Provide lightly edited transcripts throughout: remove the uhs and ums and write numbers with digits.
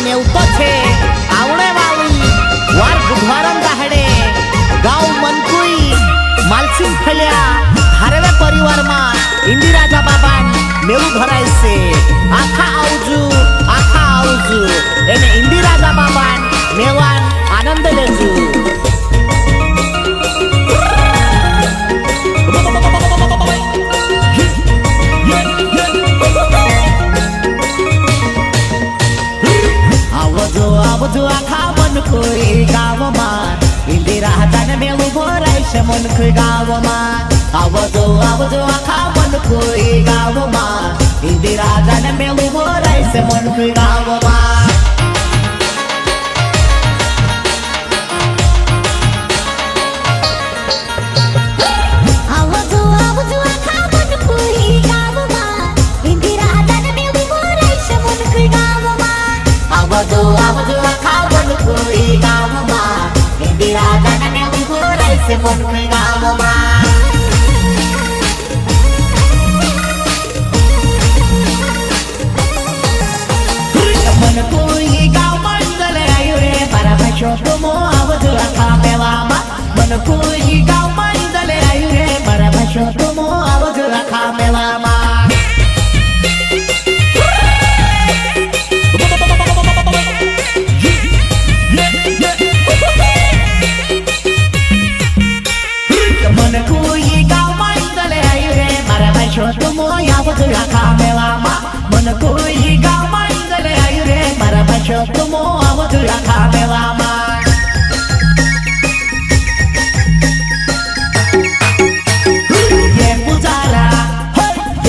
नेवतो छे आवडे वाली वार बुधवारन दाहडे गाव मनकुई मालसिंग फल्या हारवे परिवार मा इंदिराजा बाबा मेळू भराय से आखा आवजू एने इंदिराजा बाबा मेवान आनंद लेजू आवजू आखा मनकुई गाव मा इंदिराजा मेळू भराय से मनकुई गाव मा आवजू आखा मनकुई गाव मा इंदिराजा मेळू भराय से मनकुई गाव मा आवजू आखा मनकुई गाव मा इंदिराजा मेळू भराय से मनकुई गाव मा मनकुई गाव मंडले आयुरे परमेश्वर तुमो आवजू आखा मेवामा मनकुई गाव मंडले आयुरे परमेश्वर तुमो आवजू आखा मेवामा मनकुई गाव मंडले आयुरे परमेश्वर तुमो आवजू आखा मेवामा मनकुई गाव मंडले आयुरे परमेश्वर तुमो आवजू आखा मेवामा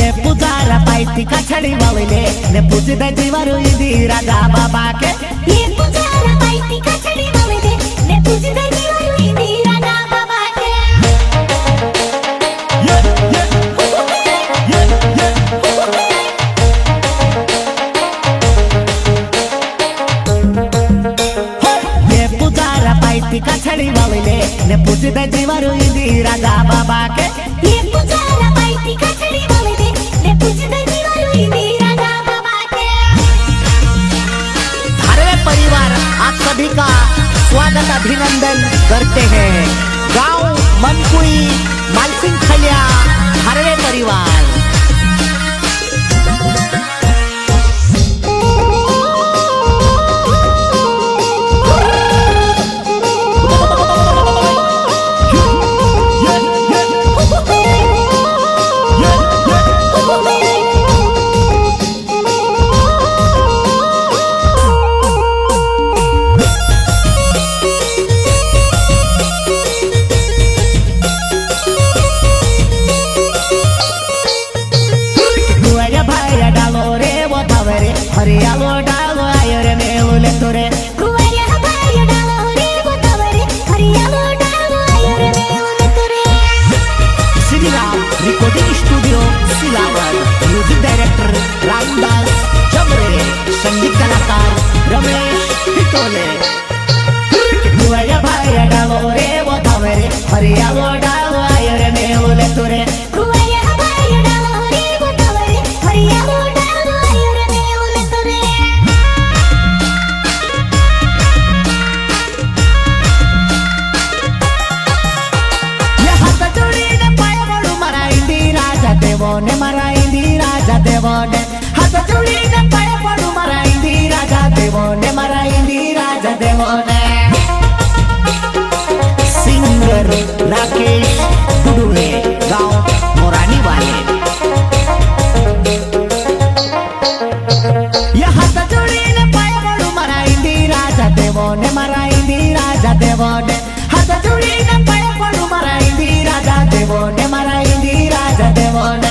ये पुजारा पाइती का छड़ी वाले ने पूजी दे दीवारू इंदिराजा बाबा के ये पुजारा पाइती का छड़ी वाले ने पूजी दे दीवारू इंदिराजा बाबा के ये पुजारा पाइती का छड़ी वाले ने पूजी दे दीवारू इंदिराजा बाबा के ये पुजारा पाइती का छड़ी वाले ने पूजी दे दीवारू इंदिराजा बाबा के धारवे परिवार आप सभी का स्वागत अभिनंदन करते हैं। गांव मनकुई मालसिंग फल्या धारवे परिवार हरियालो डालो आयरे मेळू लेतोरे कुवाया भाया डालो रे गोतावरे हरियालो डालो Ayre मेळू लेतोरे सिलावर recording studio सिलावर music director Ramdas चमरे संगीत कलाकार रमेश हिटोले कुवाया भाया डालो रे गोतावरे हरियालो डालो आयरे मेळू लेतोरे कुवाया भाया डालो रे गोतावरे हरियालो देवोने मारा इंदिराजा देवोने हाथ जोड़ीने पाय पड़ू मारा इंदिराजा देवोने मारा इंदिराजा देवोने सिंगर राकेश गुडुले गांव मोरानी वाले ये हाथ जोड़ीने पाय पड़ू मारा इंदिराजा देवोने मारा इंदिराजा देवोने हाथ जोड़ीने पाय पड़ू मारा इंदिराजा देवोने मारा इंदिराजा देवोने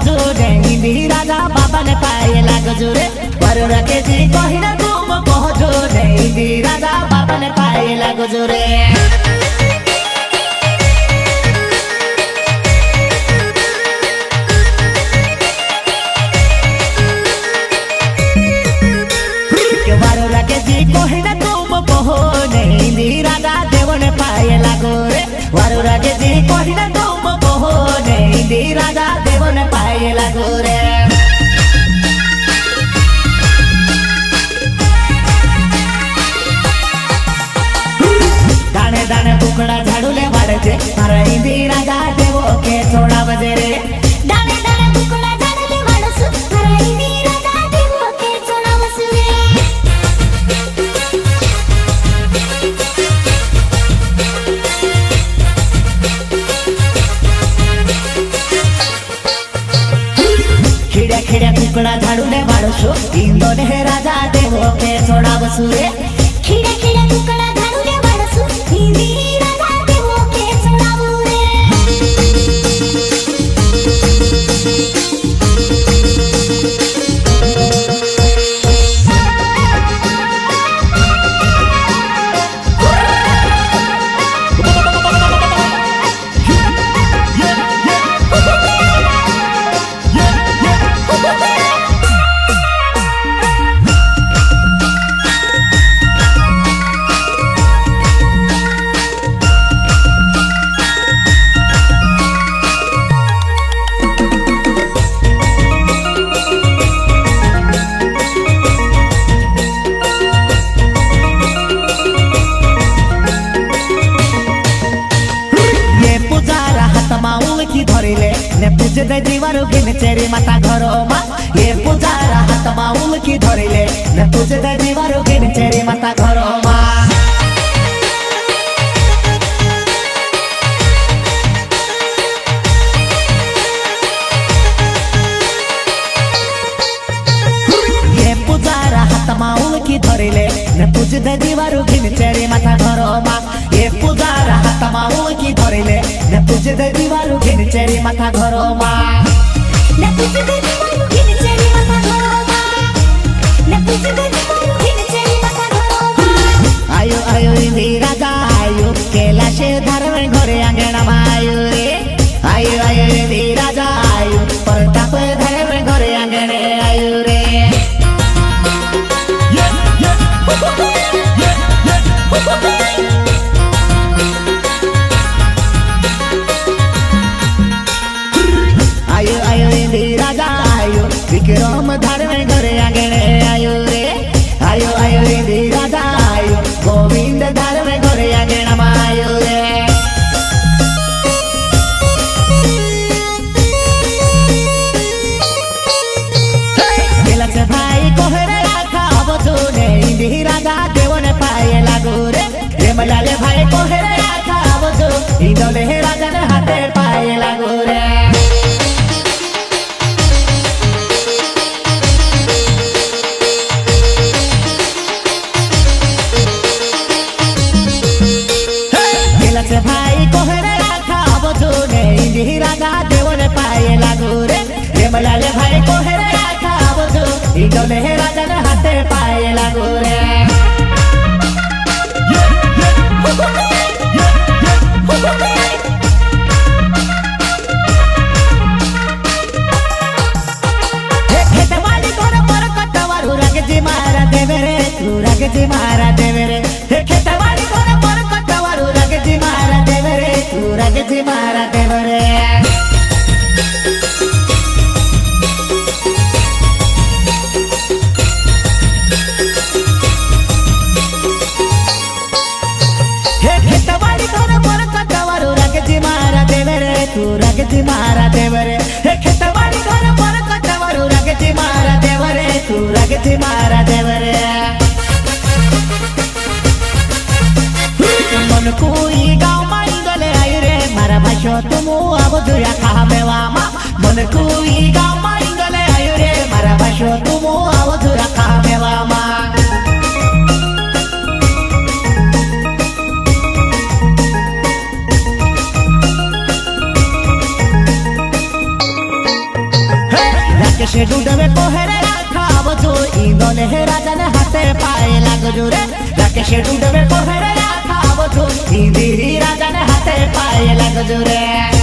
इंदिराजा बाबा ने पाए लागो जोरे वरु रखे जी कहिना तुम कहो जोरे इंदिराजा बाबा ने पाए लागो जोरे वरु रखे जी कहिना तुम कहो इंदिराजा देव ने पाए लागो रे वारु रागे जी कहिना तुम कोहने इंदी राजा देवन पाए लागो रे दाने दाने कुकड़ा झाड़ू ले वाड़े जे मारा इंदी राजा देवो के छोड़ा बजे रे दाने दाने कुकड़ा झाड़ू ले वाड़सु मारा इंदी राजा देवो के छोड़ा बसु रे खिड़े खिड़े कुकड़ा झाड़ू ले वाड़सु इंदो ने राजा देवो के छोड़ा बसु रे खिड़े खिड़े कुकड़ा झाड़ू ले वाड़सु इंदी राजा देवो के छोड़ा रे पूजे दे दीवारो गिन चेरी माता घरो मा ये पूजारा हाथ माउल की धरिले ने पूजे दे दीवारो गिन चेरी माता घरो मा ये पूजारा हाथ माउल की धरिले ने पूजे दे दीवारो गिन चेरी माता घरो मा ये पूजारा हाथ माउल की धरिले ने पूजे दे दीवारो गिन चेरी माता घरो मा ने पूजे दे दीवारो गिन चेरी माता घरो मा ने पूजे दे दीवारो गिन चेरी माता घरो मा आयो आयो इंदी राजा आयो कैलाशे धर्म घरे आंगणा मायो रे आयो आयो इंदी राजा आयो प्रताप धर्म घरे आंगणे आयो रे आयो आयो इंदी राजा आयो विक्रम धर्म घरे आंगणे आयो रे आयो आयो इंदी राजा आयो गोविंद धर्म घरे आंगणा मायो रे केलाचे भाई कोहरे आखा बचूने इंदी राजा देवन पाए लागो रे रेमलाले भाई कोहरे आखा बचू इंदोले राजा ने हाथे पाए लागो रे भाई कोहरे आखा बचूने इंदी राजा देवन पाए लागो रे रेमलाले भाई कोहरे आखा बचू इंदोले राजा ने हाथे पाए लागो रे खेतवाड़ी घर पर कटवारू रागे जी मारा देवे रे तू रागे जी मारा देवे रे खेतवाड़ी घर पर कटवारू रागे जी मारा देवे रे तू रागे जी मारा देवे रे खेतवाड़ी घर पर कटवारू रागे जी मारा देवे रे तू रागे जी मारा देवे रे खेतवाड़ी घर पर कटवारू रागे जी मारा देवे रे तू रागे जी मारा देवे रे मन कोई गाँव माई गले आई रे मारा भाषो तुम अब दुया खा में वामा मन कोई गाँव माई गले आई रे मारा भाषो तुम अब दुया खा में वामा राकेश डूडवे कोहरे आखा बचू इंदोले राजा ने हाथे पाए लागो रे राकेश डूडवे कोहरे आखा बचू इंदी राजा ने हाथे पाए लागो रे